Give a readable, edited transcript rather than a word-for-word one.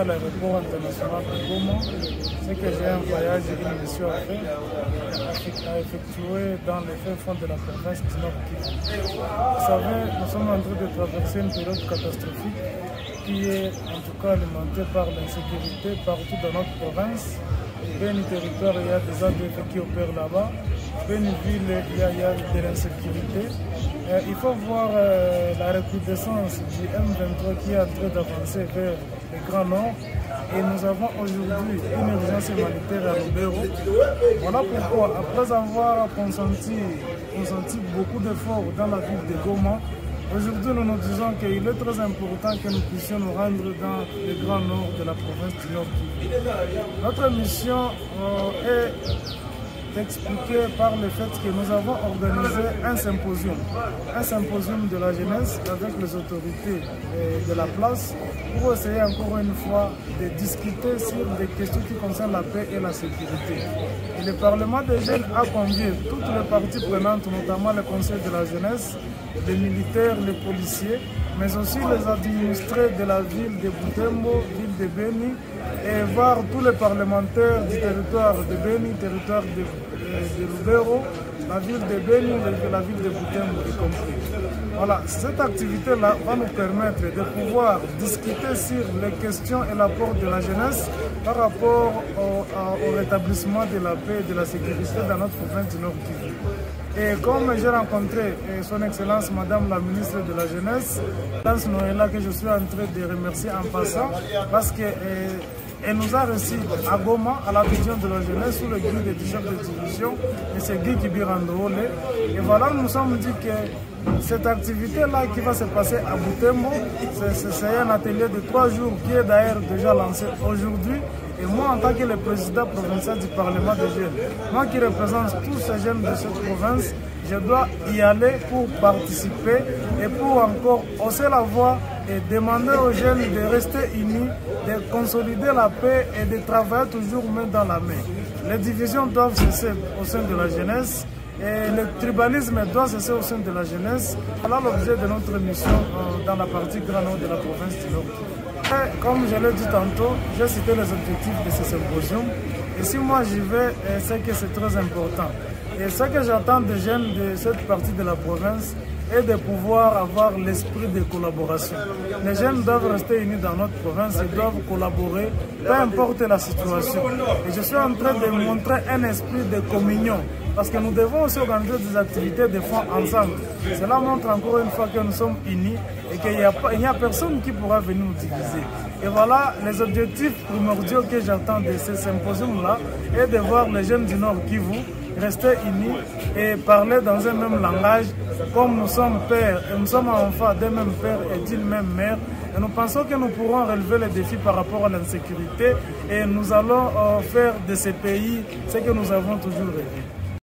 l'aéroport international de Goma, c'est que j'ai un voyage et une mission à faire, à effectuer dans les fins fonds de la province du Nord Kivu. Vous savez, nous sommes en train de traverser une période catastrophique qui est en tout cas alimentée par l'insécurité partout dans notre province. Beni territoire, il y a des ADF qui opèrent là-bas. Beni ville, il y a de l'insécurité. Il faut voir la recrudescence du M23 qui est en train d'avancer vers le Grand Nord. Et nous avons aujourd'hui une urgence humanitaire à Lubero. Voilà pourquoi, après avoir consenti beaucoup d'efforts dans la ville de Goma, aujourd'hui nous nous disons qu'il est très important que nous puissions nous rendre dans le Grand Nord de la province du Nord Kivu. Notre mission est expliquée par le fait que nous avons organisé un symposium de la jeunesse avec les autorités de la place pour essayer encore une fois de discuter sur des questions qui concernent la paix et la sécurité. Et le Parlement des jeunes a convié toutes les parties prenantes, notamment le Conseil de la jeunesse, les militaires, les policiers, mais aussi les administrés de la ville de Butembo, ville de Beni, et voir tous les parlementaires du territoire de Beni, territoire de Lubero, la ville de Beni et la ville de Butembo y compris. Voilà, cette activité-là va nous permettre de pouvoir discuter sur les questions et l'apport de la jeunesse par rapport au rétablissement de la paix et de la sécurité dans notre province du Nord Kivu. Et comme j'ai rencontré son Excellence Madame la ministre de la Jeunesse, Lance Noëlla, que je suis en train de remercier en passant, parce qu'elle nous a reçus à Goma, à la vision de la jeunesse, sous le guide du chef de division, M. Guy Kibirandoole. Et voilà, nous nous sommes dit que cette activité-là qui va se passer à Butembo, c'est un atelier de 3 jours qui est d'ailleurs déjà lancé aujourd'hui. Et moi, en tant que le président provincial du Parlement des jeunes, moi qui représente tous ces jeunes de cette province, je dois y aller pour participer et pour encore hausser la voix et demander aux jeunes de rester unis, de consolider la paix et de travailler toujours main dans la main. Les divisions doivent cesser au sein de la jeunesse et le tribalisme doit cesser au sein de la jeunesse. Voilà l'objet de notre mission dans la partie Grand Nord de la province du Nord. Comme je l'ai dit tantôt, j'ai cité les objectifs de ce symposium. Et si moi j'y vais, c'est que c'est très important. Et ce que j'attends des jeunes de cette partie de la province est de pouvoir avoir l'esprit de collaboration. Les jeunes doivent rester unis dans notre province, ils doivent collaborer, peu importe la situation. Et je suis en train de montrer un esprit de communion. Parce que nous devons aussi organiser des activités de fond ensemble. Cela montre encore une fois que nous sommes unis et qu'il n'y a personne qui pourra venir nous diviser. Et voilà les objectifs primordiaux que j'attends de ce symposium-là est de voir les jeunes du Nord Kivu rester unis et parler dans un même langage, comme nous sommes pères et nous sommes enfants d'un même père et d'une même mère. Et nous pensons que nous pourrons relever les défis par rapport à l'insécurité et nous allons faire de ces pays ce que nous avons toujours rêvé.